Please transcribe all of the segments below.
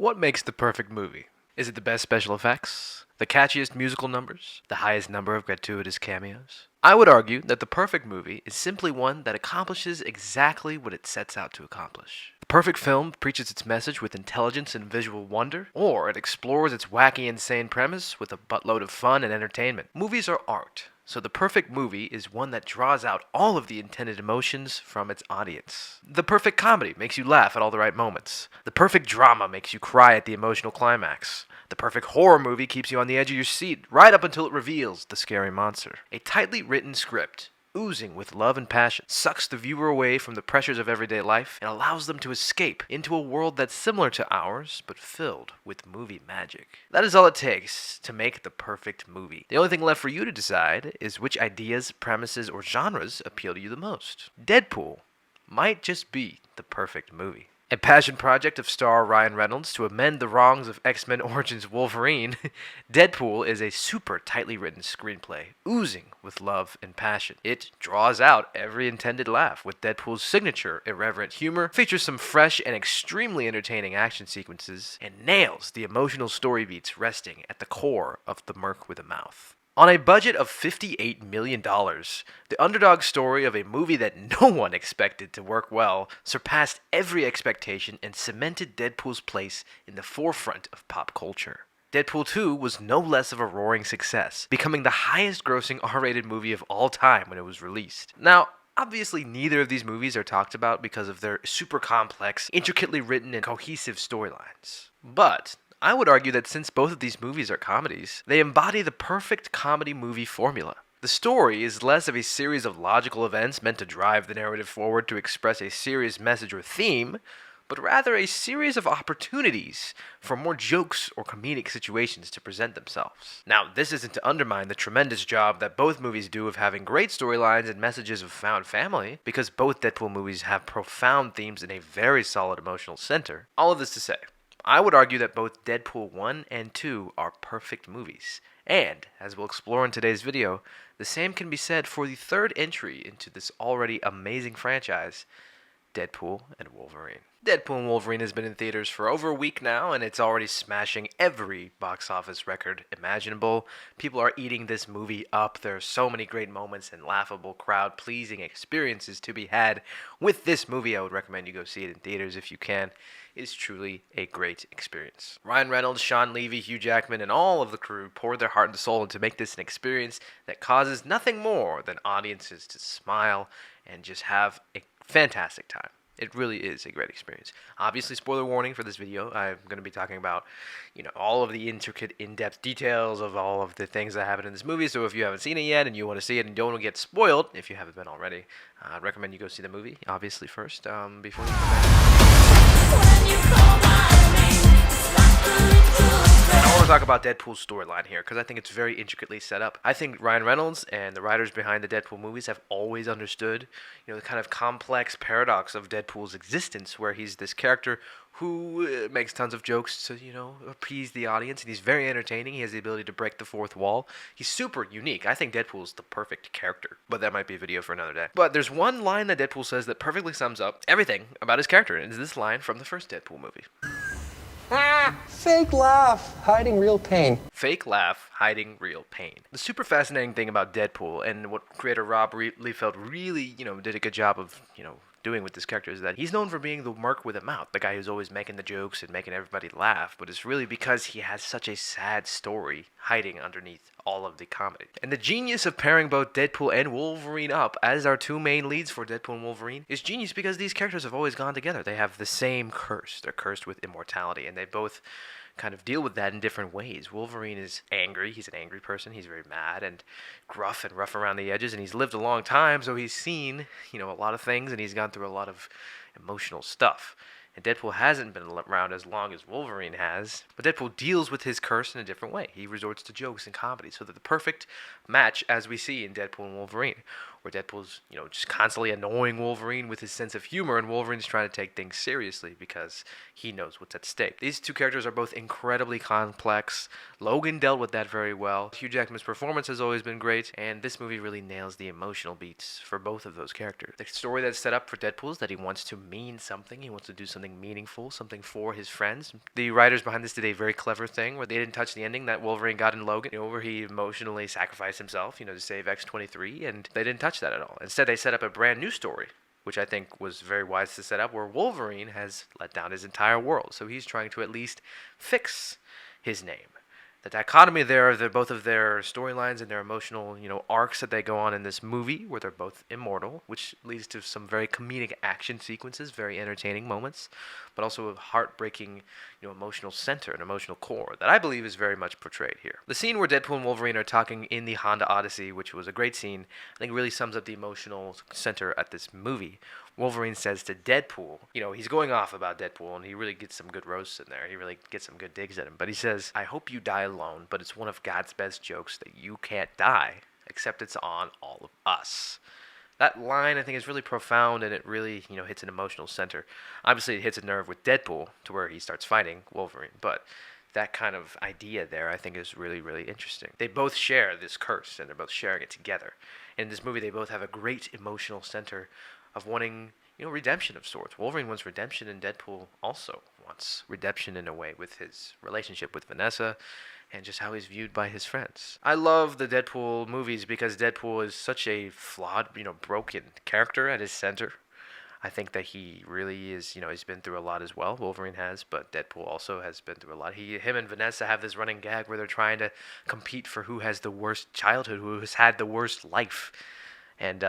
What makes the perfect movie? Is it the best special effects? The catchiest musical numbers? The highest number of gratuitous cameos? I would argue that the perfect movie is simply one that accomplishes exactly what it sets out to accomplish. The perfect film preaches its message with intelligence and visual wonder, or it explores its wacky, insane premise with a buttload of fun and entertainment. Movies are art, so the perfect movie is one that draws out all of the intended emotions from its audience. The perfect comedy makes you laugh at all the right moments. The perfect drama makes you cry at the emotional climax. The perfect horror movie keeps you on the edge of your seat right up until it reveals the scary monster. A tightly written script, oozing with love and passion, sucks the viewer away from the pressures of everyday life and allows them to escape into a world that's similar to ours, but filled with movie magic. That is all it takes to make the perfect movie. The only thing left for you to decide is which ideas, premises, or genres appeal to you the most. Deadpool might just be the perfect movie. A passion project of star Ryan Reynolds to amend the wrongs of X-Men Origins Wolverine, Deadpool is a super tightly written screenplay, oozing with love and passion. It draws out every intended laugh with Deadpool's signature irreverent humor, features some fresh and extremely entertaining action sequences, and nails the emotional story beats resting at the core of the Merc with a Mouth. On a budget of $58 million, the underdog story of a movie that no one expected to work well surpassed every expectation and cemented Deadpool's place in the forefront of pop culture. Deadpool 2 was no less of a roaring success, becoming the highest-grossing R-rated movie of all time when it was released. Now, obviously, neither of these movies are talked about because of their super complex, intricately written, and cohesive storylines. But I would argue that since both of these movies are comedies, they embody the perfect comedy movie formula. The story is less of a series of logical events meant to drive the narrative forward to express a serious message or theme, but rather a series of opportunities for more jokes or comedic situations to present themselves. Now, this isn't to undermine the tremendous job that both movies do of having great storylines and messages of found family, because both Deadpool movies have profound themes and a very solid emotional center. All of this to say, I would argue that both Deadpool 1 and 2 are perfect movies. And, as we'll explore in today's video, the same can be said for the third entry into this already amazing franchise, Deadpool and Wolverine. Deadpool and Wolverine has been in theaters for over a week now, and it's already smashing every box office record imaginable. People are eating this movie up. There are so many great moments and laughable, crowd-pleasing experiences to be had with this movie. I would recommend you go see it in theaters if you can. It is truly a great experience. Ryan Reynolds, Sean Levy, Hugh Jackman, and all of the crew poured their heart and soul into make this an experience that causes nothing more than audiences to smile and just have a fantastic time. It really is a great experience. Obviously, spoiler warning for this video. I'm going to be talking about, all of the intricate, in-depth details of all of the things that happen in this movie. So if you haven't seen it yet and you want to see it and don't want to get spoiled, if you haven't been already, I'd recommend you go see the movie, obviously, first, before you come back. I want to talk about Deadpool's storyline here because I think it's very intricately set up. I think Ryan Reynolds and the writers behind the Deadpool movies have always understood, the kind of complex paradox of Deadpool's existence, where he's this character who makes tons of jokes to, appease the audience, and he's very entertaining. He has the ability to break the fourth wall. He's super unique. I think Deadpool's the perfect character, but that might be a video for another day. But there's one line that Deadpool says that perfectly sums up everything about his character, and it's this line from the first Deadpool movie. Fake laugh, hiding real pain. Fake laugh, hiding real pain. The super fascinating thing about Deadpool, and what creator Rob Liefeld really, did a good job of, doing with this character, is that he's known for being the Merc with a Mouth, the guy who's always making the jokes and making everybody laugh, but it's really because he has such a sad story hiding underneath all of the comedy. And the genius of pairing both Deadpool and Wolverine up as our two main leads for Deadpool and Wolverine is genius because these characters have always gone together. They have the same curse. They're cursed with immortality, and they both kind of deal with that in different ways. Wolverine is angry. He's an angry person. He's very mad and gruff and rough around the edges, and he's lived a long time, so he's seen, a lot of things, and he's gone through a lot of emotional stuff. And Deadpool hasn't been around as long as Wolverine has, but Deadpool deals with his curse in a different way. He resorts to jokes and comedy, so they're the perfect match, as we see in Deadpool and Wolverine. where Deadpool's, just constantly annoying Wolverine with his sense of humor, and Wolverine's trying to take things seriously because he knows what's at stake. These two characters are both incredibly complex. Logan dealt with that very well. Hugh Jackman's performance has always been great, and this movie really nails the emotional beats for both of those characters. The story that's set up for Deadpool is that he wants to mean something. He wants to do something meaningful, something for his friends. The writers behind this did a very clever thing where they didn't touch the ending that Wolverine got in Logan, where he emotionally sacrificed himself, to save X-23, and they didn't touch that at all. Instead, they set up a brand new story, which I think was very wise to set up, where Wolverine has let down his entire world. So he's trying to at least fix his name. The dichotomy there of both of their storylines and their emotional, arcs that they go on in this movie, where they're both immortal, which leads to some very comedic action sequences, very entertaining moments, but also a heartbreaking, emotional center and emotional core that I believe is very much portrayed here. The scene where Deadpool and Wolverine are talking in the Honda Odyssey, which was a great scene, I think really sums up the emotional center at this movie. Wolverine says to Deadpool, he's going off about Deadpool, and he really gets some good roasts in there. He really gets some good digs at him. But he says, "I hope you die alone, but it's one of God's best jokes that you can't die, except it's on all of us." That line, I think, is really profound, and it really, hits an emotional center. Obviously, it hits a nerve with Deadpool to where he starts fighting Wolverine, but that kind of idea there, I think, is really, really interesting. They both share this curse, and they're both sharing it together. In this movie, they both have a great emotional center of wanting, redemption of sorts. Wolverine wants redemption, and Deadpool also wants redemption in a way with his relationship with Vanessa and just how he's viewed by his friends. I love the Deadpool movies because Deadpool is such a flawed, broken character at his center. I think that he really is, he's been through a lot as well. Wolverine has, but Deadpool also has been through a lot. Him and Vanessa have this running gag where they're trying to compete for who has the worst childhood, who has had the worst life. And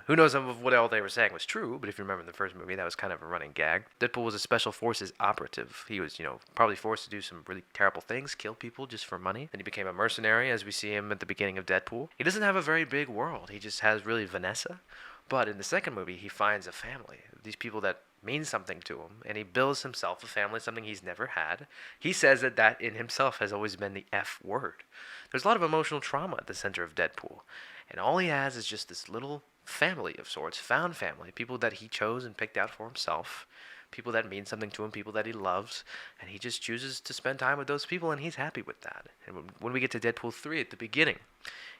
who knows if what all they were saying was true, but if you remember in the first movie, that was kind of a running gag. Deadpool was a special forces operative. He was, probably forced to do some really terrible things, kill people just for money. Then he became a mercenary, as we see him at the beginning of Deadpool. He doesn't have a very big world. He just has really Vanessa. But in the second movie, he finds a family. These people that mean something to him, and he builds himself a family, something he's never had. He says that in himself has always been the F word. There's a lot of emotional trauma at the center of Deadpool. And all he has is just this little family of sorts, found family, people that he chose and picked out for himself, people that mean something to him, people that he loves, and he just chooses to spend time with those people, and he's happy with that. And when we get to Deadpool 3 at the beginning,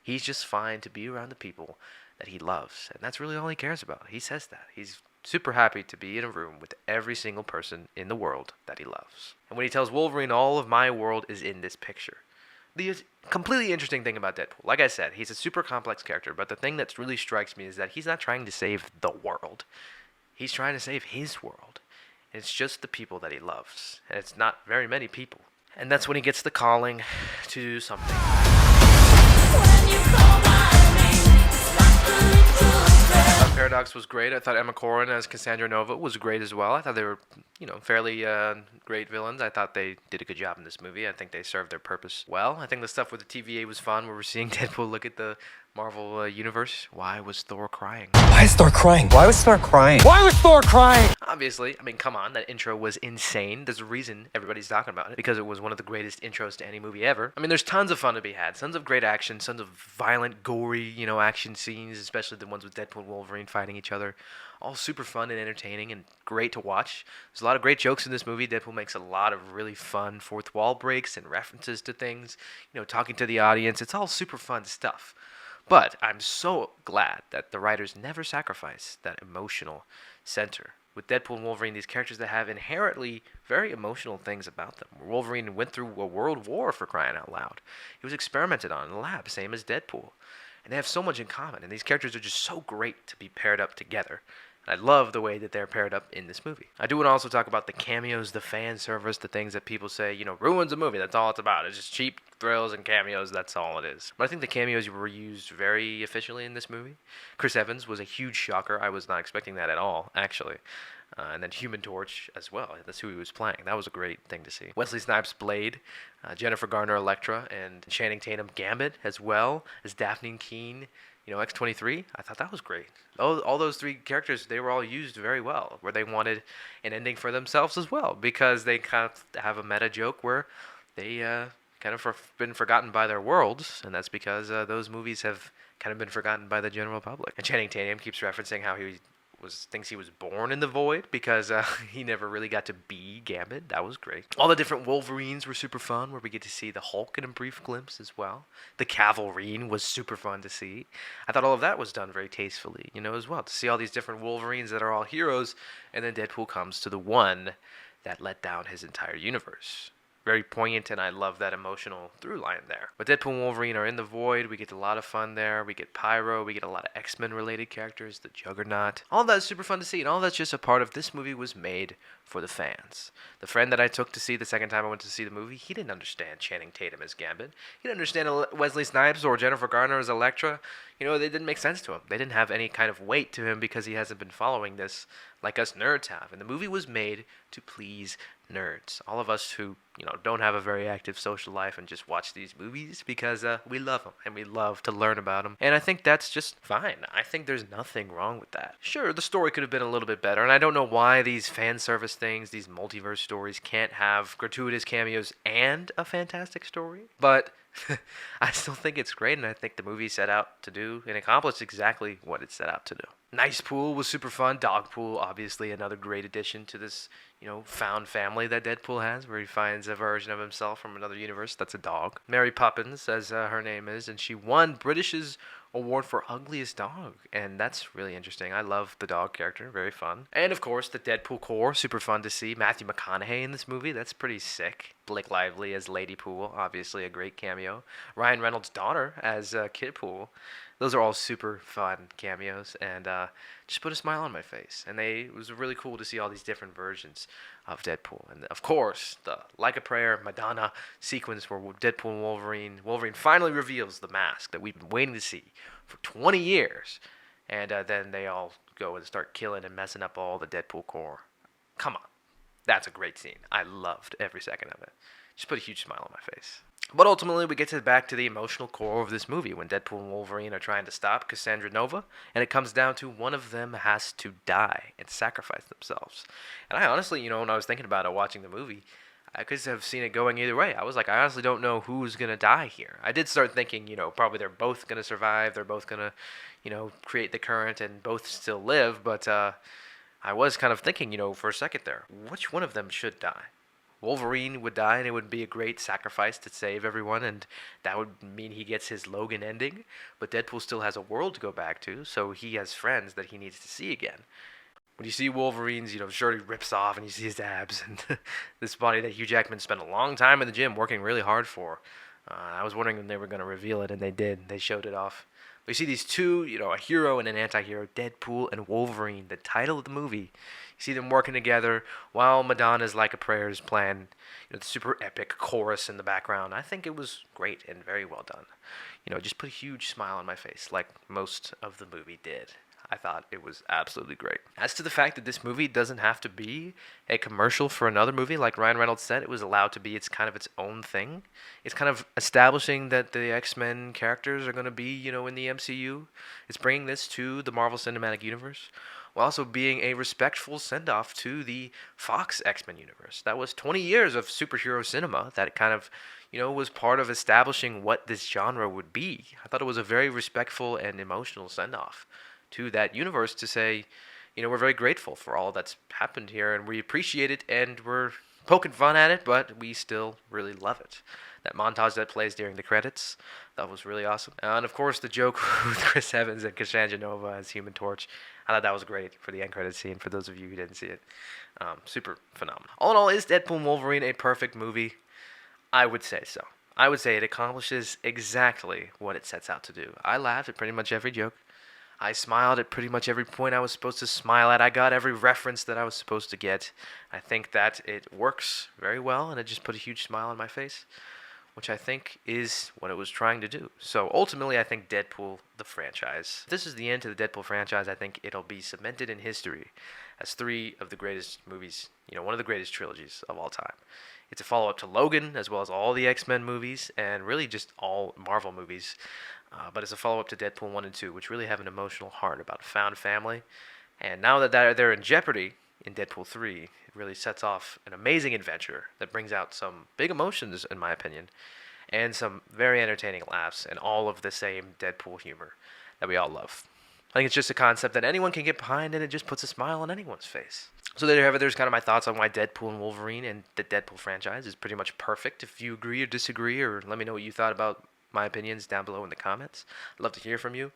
he's just fine to be around the people that he loves, and that's really all he cares about. He says that. He's super happy to be in a room with every single person in the world that he loves. And when he tells Wolverine, all of my world is in this picture. The completely interesting thing about Deadpool, like I said, he's a super complex character, but the thing that really strikes me is that he's not trying to save the world. He's trying to save his world. And it's just the people that he loves. And it's not very many people. And that's when he gets the calling to do something. When you call my name, it's like Paradox was great. I thought Emma Corrin as Cassandra Nova was great as well. I thought they were, fairly great villains. I thought they did a good job in this movie. I think they served their purpose well. I think the stuff with the TVA was fun, where we're seeing Deadpool look at the Marvel universe. Why was Thor crying? Why is Thor crying? Why was Thor crying? Why was Thor crying? Obviously, come on, that intro was insane. There's a reason everybody's talking about it, because it was one of the greatest intros to any movie ever. There's tons of fun to be had. Tons of great action, tons of violent, gory, action scenes, especially the ones with Deadpool and Wolverine fighting each other. All super fun and entertaining and great to watch. There's a lot of great jokes in this movie. Deadpool makes a lot of really fun fourth wall breaks and references to things, talking to the audience. It's all super fun stuff. But I'm so glad that the writers never sacrificed that emotional center. With Deadpool and Wolverine, these characters that have inherently very emotional things about them. Wolverine went through a world war, for crying out loud. He was experimented on in the lab, same as Deadpool. And they have so much in common, and these characters are just so great to be paired up together. And I love the way that they're paired up in this movie. I do want to also talk about the cameos, the fan service, the things that people say, ruins a movie. That's all it's about. It's just cheap thrills and cameos. That's all it is. But I think the cameos were used very efficiently in this movie. Chris Evans was a huge shocker. I was not expecting that at all, actually. And then Human Torch as well. That's who he was playing. That was a great thing to see. Wesley Snipes Blade, Jennifer Garner Elektra, and Channing Tatum Gambit as well as Daphne Keane. X-23, I thought that was great. All those three characters, they were all used very well, where they wanted an ending for themselves as well, because they kind of have a meta joke where they kind of been forgotten by their worlds, and that's because those movies have kind of been forgotten by the general public. And Channing Tatum keeps referencing how thinks he was born in the void because he never really got to be Gambit. That was great. All the different Wolverines were super fun, where we get to see the Hulk in a brief glimpse as well. The Cavalrine was super fun to see. I thought all of that was done very tastefully, as well. To see all these different Wolverines that are all heroes, and then Deadpool comes to the one that let down his entire universe. Very poignant, and I love that emotional through line there. But Deadpool and Wolverine are in the void. We get a lot of fun there. We get Pyro. We get a lot of X-Men related characters, the Juggernaut. All that is super fun to see, and all that's just a part of this movie was made for the fans. The friend that I took to see the second time I went to see the movie, he didn't understand Channing Tatum as Gambit. He didn't understand Wesley Snipes or Jennifer Garner as Elektra. They didn't make sense to him. They didn't have any kind of weight to him because he hasn't been following this like us nerds have. And the movie was made to please nerds. All of us who, don't have a very active social life and just watch these movies because we love them and we love to learn about them. And I think that's just fine. I think there's nothing wrong with that. Sure, the story could have been a little bit better, and I don't know why these fan service things, these multiverse stories, can't have gratuitous cameos and a fantastic story. But I still think it's great, and I think the movie set out to do and accomplish exactly what it set out to do. Nice Pool was super fun. Dog Pool, obviously another great addition to this, found family that Deadpool has, where he finds a version of himself from another universe that's a dog. Mary Poppins, as her name is, and she won British's award for ugliest dog, and that's really interesting. I love the dog character, very fun. And of course, the Deadpool core, super fun to see. Matthew McConaughey in this movie, that's pretty sick. Blake Lively as Lady Pool, obviously a great cameo. Ryan Reynolds' daughter as Kid Pool. Those are all super fun cameos, and just put a smile on my face. And it was really cool to see all these different versions of Deadpool. And of course, the Like a Prayer Madonna sequence where Deadpool and Wolverine finally reveals the mask that we've been waiting to see for 20 years. And then they all go and start killing and messing up all the Deadpool core. Come on. That's a great scene. I loved every second of it. Just put a huge smile on my face. But ultimately, we get back to the emotional core of this movie when Deadpool and Wolverine are trying to stop Cassandra Nova, and it comes down to one of them has to die and sacrifice themselves. And I honestly, when I was thinking about it watching the movie, I could have seen it going either way. I was like, I honestly don't know who's going to die here. I did start thinking, probably they're both going to survive. They're both going to, create the current and both still live. But I was kind of thinking, for a second there, which one of them should die? Wolverine would die, and it would be a great sacrifice to save everyone, and that would mean he gets his Logan ending. But Deadpool still has a world to go back to, so he has friends that he needs to see again. When you see Wolverine's, shirt he rips off, and you see his abs, and this body that Hugh Jackman spent a long time in the gym working really hard for. I was wondering when they were going to reveal it, and they did. They showed it off. But you see these two, a hero and an anti-hero, Deadpool and Wolverine, the title of the movie. You see them working together while Madonna's Like a Prayer is playing, the super epic chorus in the background. I think it was great and very well done. Just put a huge smile on my face like most of the movie did. I thought it was absolutely great. As to the fact that this movie doesn't have to be a commercial for another movie, like Ryan Reynolds said, it was allowed to be its own thing. It's kind of establishing that the X-Men characters are going to be, in the MCU. It's bringing this to the Marvel Cinematic Universe, while also being a respectful send-off to the Fox X-Men universe. That was 20 years of superhero cinema that kind of, was part of establishing what this genre would be. I thought it was a very respectful and emotional send-off to that universe to say, we're very grateful for all that's happened here, and we appreciate it, and we're poking fun at it, but we still really love it. That montage that plays during the credits, that was really awesome. And of course, the joke with Chris Evans and Cassandra Nova as Human Torch, I thought that was great for the end credits scene, for those of you who didn't see it. Super phenomenal. All in all, is Deadpool and Wolverine a perfect movie? I would say so. I would say it accomplishes exactly what it sets out to do. I laughed at pretty much every joke. I smiled at pretty much every point I was supposed to smile at. I got every reference that I was supposed to get. I think that it works very well, and it just put a huge smile on my face, which I think is what it was trying to do. So ultimately, I think Deadpool, the franchise. If this is the end to the Deadpool franchise, I think it'll be cemented in history as three of the greatest movies, one of the greatest trilogies of all time. It's a follow-up to Logan, as well as all the X-Men movies, and really just all Marvel movies. But it's a follow-up to Deadpool 1 and 2, which really have an emotional heart about a found family. And now that they're in jeopardy in Deadpool 3, it really sets off an amazing adventure that brings out some big emotions, in my opinion. and some very entertaining laughs, and all of the same Deadpool humor that we all love. I think it's just a concept that anyone can get behind, and it just puts a smile on anyone's face. So there you have it. There's kind of my thoughts on why Deadpool and Wolverine and the Deadpool franchise is pretty much perfect. If you agree or disagree, or let me know what you thought about my opinions down below in the comments. I'd love to hear from you.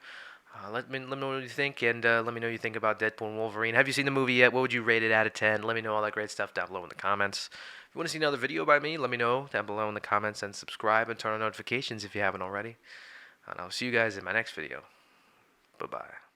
Let me know what you think, and let me know what you think about Deadpool and Wolverine. Have you seen the movie yet? What would you rate it out of 10? Let me know all that great stuff down below in the comments. If you want to see another video by me, let me know down below in the comments, and subscribe and turn on notifications if you haven't already. And I'll see you guys in my next video. Bye-bye.